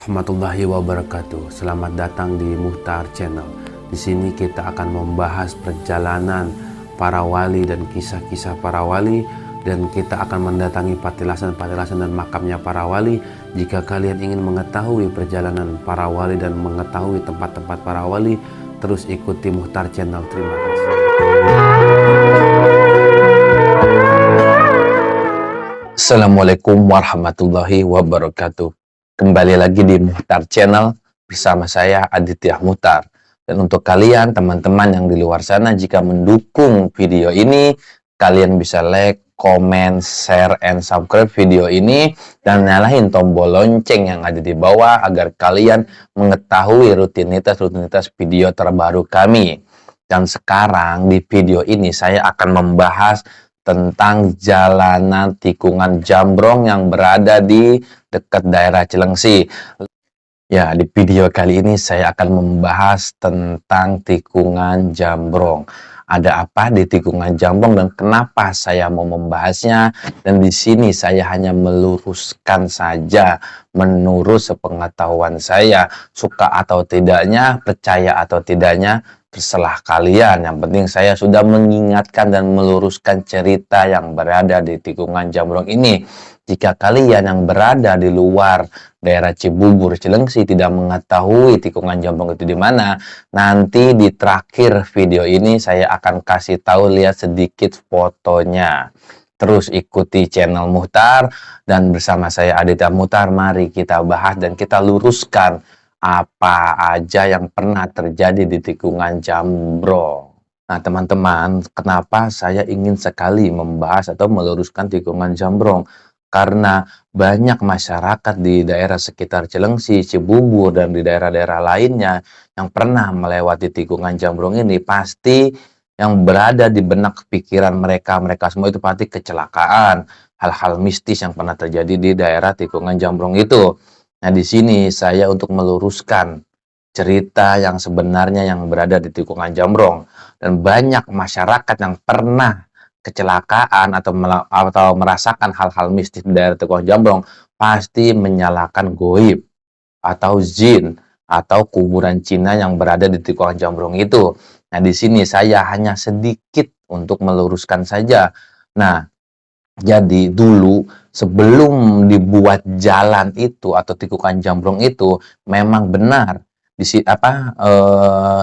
Warahmatullahi wabarakatuh. Selamat datang di Muhtar Channel. Di sini kita akan membahas perjalanan para wali dan kisah-kisah para wali, dan kita akan mendatangi patilasan-patilasan dan makamnya para wali. Jika kalian ingin mengetahui perjalanan para wali dan mengetahui tempat-tempat para wali, terus ikuti Muhtar Channel. Terima kasih. Assalamualaikum warahmatullahi wabarakatuh. Kembali lagi di Muhtar Channel bersama saya Aditya Muhtar. Dan untuk kalian teman-teman yang di luar sana, jika mendukung video ini, kalian bisa like, comment, share, and subscribe video ini, dan nyalain tombol lonceng yang ada di bawah agar kalian mengetahui rutinitas video terbaru kami. Dan sekarang di video ini saya akan membahas tentang jalanan tikungan Jambrong yang berada di dekat daerah Cilengsi. Ya, di video kali ini saya akan membahas tentang tikungan Jambrong. Ada apa di tikungan Jambrong dan kenapa saya mau membahasnya? Dan di sini saya hanya meluruskan saja menurut sepengetahuan saya. Suka atau tidaknya, percaya atau tidaknya, terserah kalian. Yang penting saya sudah mengingatkan dan meluruskan cerita yang berada di tikungan Jambrong ini. Jika kalian yang berada di luar daerah Cibubur, Cilengsi tidak mengetahui tikungan Jambrong itu di mana, nanti di terakhir video ini saya akan kasih tahu, lihat sedikit fotonya. Terus ikuti channel Muhtar dan bersama saya Aditya Muhtar, mari kita bahas dan kita luruskan apa aja yang pernah terjadi di tikungan Jambrong. Nah teman-teman, kenapa saya ingin sekali membahas atau meluruskan tikungan Jambrong? Karena banyak masyarakat di daerah sekitar Cilengsi, Cibubur, dan di daerah-daerah lainnya yang pernah melewati tikungan Jambrong ini, pasti yang berada di benak pikiran mereka semua itu pasti kecelakaan, hal-hal mistis yang pernah terjadi di daerah tikungan Jambrong itu. Nah, di sini saya untuk meluruskan cerita yang sebenarnya yang berada di tikungan Jambrong. Dan banyak masyarakat yang pernah kecelakaan atau merasakan hal-hal mistis di daerah tikungan Jambrong pasti menyalahkan goib atau jin atau kuburan Cina yang berada di tikungan Jambrong itu. Nah, di sini saya hanya sedikit untuk meluruskan saja. Nah, jadi dulu sebelum dibuat jalan itu atau tikungan Jambrong itu memang benar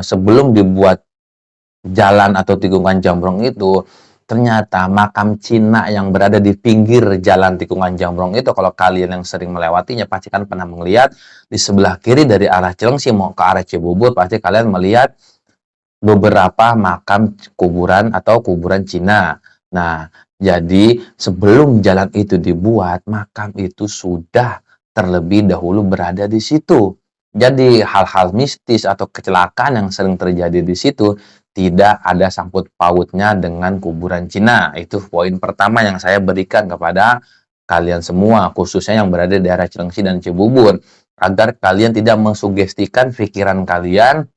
sebelum dibuat jalan atau tikungan Jambrong itu ternyata makam Cina yang berada di pinggir jalan tikungan Jambrong itu, kalau kalian yang sering melewatinya pasti kan pernah melihat di sebelah kiri dari arah Cilengsi mau ke arah Cibubur, pasti kalian melihat beberapa makam kuburan atau kuburan Cina. Nah, jadi sebelum jalan itu dibuat, makam itu sudah terlebih dahulu berada di situ. Jadi hal-hal mistis atau kecelakaan yang sering terjadi di situ tidak ada sangkut pautnya dengan kuburan Cina. Itu poin pertama yang saya berikan kepada kalian semua, khususnya yang berada di daerah Cilengsi dan Cibubur, agar kalian tidak mensugestikan pikiran kalian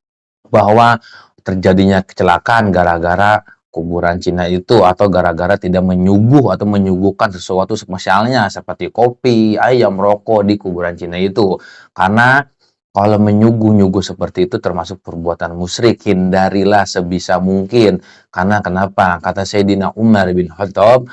bahwa terjadinya kecelakaan gara-gara kuburan Cina itu, atau gara-gara tidak menyuguhkan sesuatu spesialnya seperti kopi, ayam, rokok di kuburan Cina itu. Karena kalau menyuguh seperti itu termasuk perbuatan musyrik, hindarilah sebisa mungkin. Karena kenapa? Kata Sayyidina Umar bin Khattab,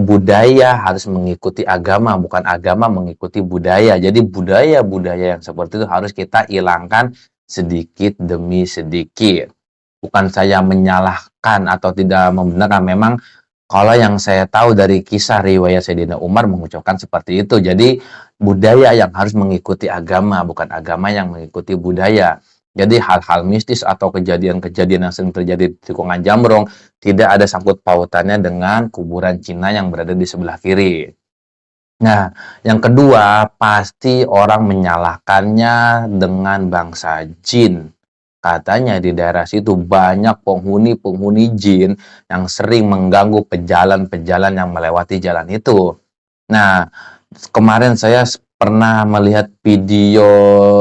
budaya harus mengikuti agama, bukan agama mengikuti budaya. Jadi budaya-budaya yang seperti itu harus kita hilangkan sedikit demi sedikit. Bukan saya menyalahkan atau tidak membenarkan, memang kalau yang saya tahu dari kisah riwayat Sayyidina Umar mengucapkan seperti itu. Jadi budaya yang harus mengikuti agama, bukan agama yang mengikuti budaya. Jadi hal-hal mistis atau kejadian-kejadian yang sering terjadi di tikungan Jambrong tidak ada sangkut pautannya dengan kuburan Cina yang berada di sebelah kiri. Nah, yang kedua, pasti orang menyalahkannya dengan bangsa jin. Katanya di daerah situ banyak penghuni jin yang sering mengganggu pejalan-pejalan yang melewati jalan itu. Nah, kemarin saya pernah melihat video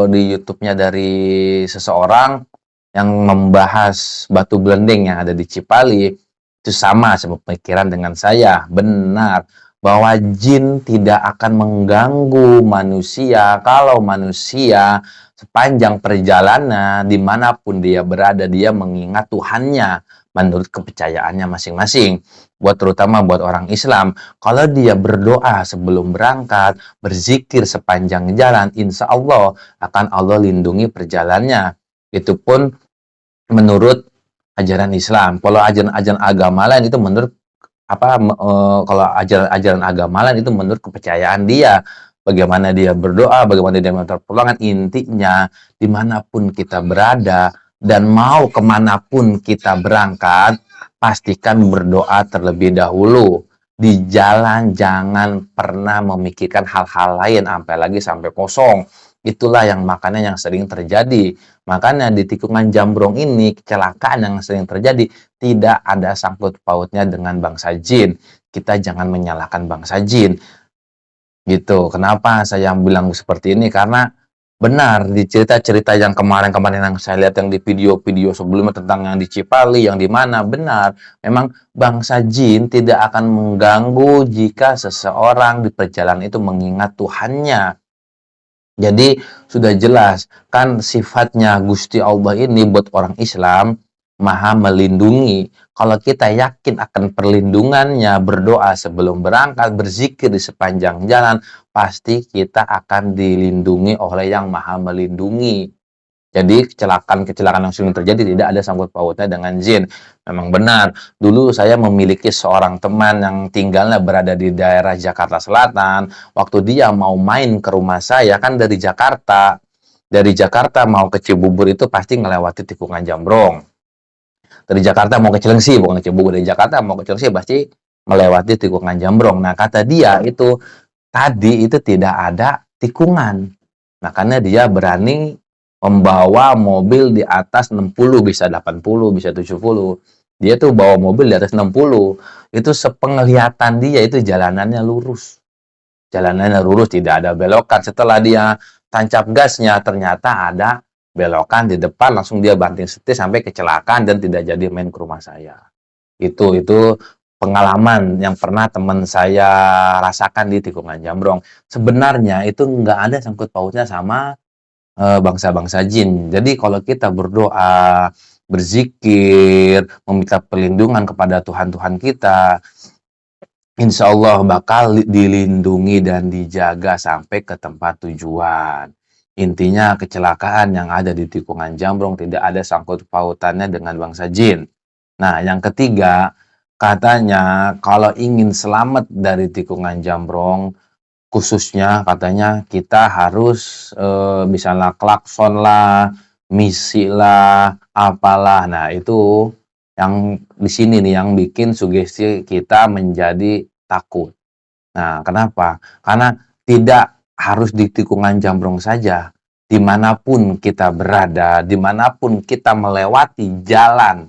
di YouTube-nya dari seseorang yang membahas batu belendeng yang ada di Cipali. Itu sama sepemikiran dengan saya, benar. bahwa jin tidak akan mengganggu manusia kalau manusia sepanjang perjalanan dimanapun dia berada, dia mengingat Tuhannya menurut kepercayaannya masing-masing. Terutama buat orang Islam, kalau dia berdoa sebelum berangkat, berzikir sepanjang jalan, insya Allah akan Allah lindungi perjalanannya. Itu pun menurut ajaran Islam. Kalau ajaran-ajaran agama lain itu menurut kalau ajaran-ajaran agama lain itu menurut kepercayaan dia. Bagaimana dia berdoa, bagaimana dia minta pertolongan, intinya dimanapun kita berada dan mau kemanapun kita berangkat, pastikan berdoa terlebih dahulu. Di jalan jangan pernah memikirkan hal-hal lain, sampai kosong. Itulah yang makanya yang sering terjadi. Makanya di tikungan Jambrong ini, kecelakaan yang sering terjadi tidak ada sangkut pautnya dengan bangsa jin. Kita jangan menyalahkan bangsa jin. Gitu. Kenapa saya bilang seperti ini? Karena benar di cerita-cerita yang kemarin-kemarin yang saya lihat yang di video-video sebelumnya tentang yang di Cipali, yang di mana, benar. Memang bangsa jin tidak akan mengganggu jika seseorang di perjalanan itu mengingat Tuhannya. Jadi sudah jelas kan sifatnya Gusti Allah ini buat orang Islam Maha melindungi. Kalau kita yakin akan perlindungannya, berdoa sebelum berangkat, berzikir di sepanjang jalan, pasti kita akan dilindungi oleh yang Maha melindungi. Jadi kecelakaan-kecelakaan yang sering terjadi tidak ada sangkut pautnya dengan jin. Memang benar, dulu saya memiliki seorang teman yang tinggalnya berada di daerah Jakarta Selatan. Waktu dia mau main ke rumah saya, kan dari Jakarta mau ke Cibubur itu pasti ngelewati tikungan Jambrong. Dari Jakarta mau ke Cilengsi, bukan ke Cibubur, dari Jakarta mau ke Cilengsi pasti melewati tikungan Jambrong. Nah, kata dia itu tadi itu tidak ada tikungan. Makanya dia berani membawa mobil di atas 60, bisa 80, bisa 70. Dia tuh bawa mobil di atas 60. Itu sepenglihatan dia itu jalanannya lurus. Jalanannya lurus, tidak ada belokan. Setelah dia tancap gasnya, ternyata ada belokan di depan, langsung dia banting setir sampai kecelakaan dan tidak jadi main ke rumah saya. Itu pengalaman yang pernah teman saya rasakan di tikungan Jambrong. Sebenarnya itu nggak ada sangkut pautnya sama bangsa-bangsa jin. Jadi kalau kita berdoa, berzikir, meminta perlindungan kepada Tuhan-Tuhan kita, insya Allah bakal dilindungi dan dijaga sampai ke tempat tujuan. Intinya kecelakaan yang ada di tikungan Jambrong tidak ada sangkut pautannya dengan bangsa jin. Nah, yang ketiga, katanya kalau ingin selamat dari tikungan Jambrong, khususnya katanya kita harus misalnya klakson lah, misi lah, apalah. Nah, itu yang di sini nih yang bikin sugesti kita menjadi takut. Nah, kenapa? Karena tidak harus di tikungan Jambrong saja. Dimanapun kita berada, dimanapun kita melewati jalan,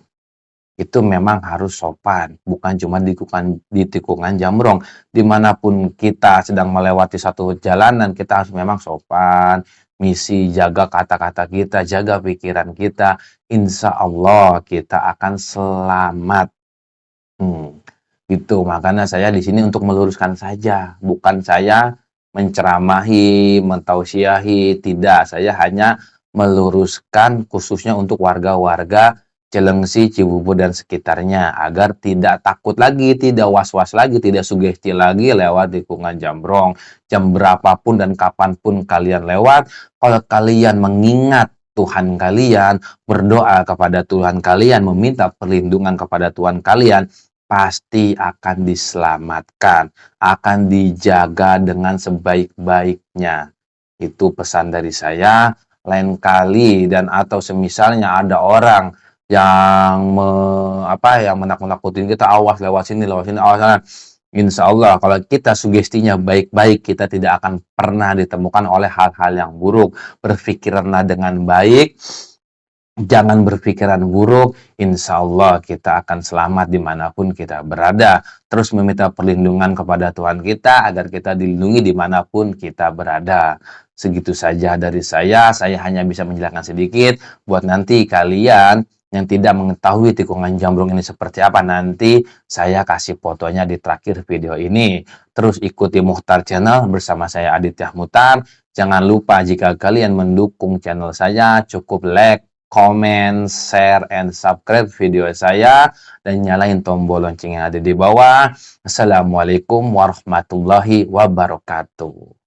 itu memang harus sopan, bukan cuma di tikungan Jambrong. Dimanapun kita sedang melewati satu jalanan, kita harus memang sopan, misi, jaga kata-kata kita, jaga pikiran kita. Insya Allah kita akan selamat. Gitu. Makanya saya di sini untuk meluruskan saja, bukan saya menceramahi, mentausiahi, tidak. Saya hanya meluruskan khususnya untuk warga-warga Cilengsi, Cibubur, dan sekitarnya agar tidak takut lagi, tidak was-was lagi, tidak sugesti lagi lewat tikungan Jambrong. Jam berapapun dan kapanpun kalian lewat, kalau kalian mengingat Tuhan kalian, berdoa kepada Tuhan kalian, meminta perlindungan kepada Tuhan kalian, pasti akan diselamatkan, akan dijaga dengan sebaik-baiknya. Itu pesan dari saya. Lain kali dan atau semisalnya ada orang yang yang menakut-nakutin kita, awas lewat sini, awas sana. Insya Allah kalau kita sugestinya baik-baik, kita tidak akan pernah ditemukan oleh hal-hal yang buruk. Berpikirlah dengan baik, jangan berpikiran buruk, insya Allah kita akan selamat dimanapun kita berada. Terus meminta perlindungan kepada Tuhan kita agar kita dilindungi dimanapun kita berada. Segitu saja dari saya hanya bisa menjelaskan sedikit buat nanti kalian yang tidak mengetahui tikungan jambrong ini seperti apa, nanti saya kasih fotonya di terakhir video ini. Terus ikuti Mukhtar Channel bersama saya Aditya Mukhtar. Jangan lupa jika kalian mendukung channel saya, cukup like, comment, share, and subscribe video saya, dan nyalain tombol lonceng yang ada di bawah. Assalamualaikum warahmatullahi wabarakatuh.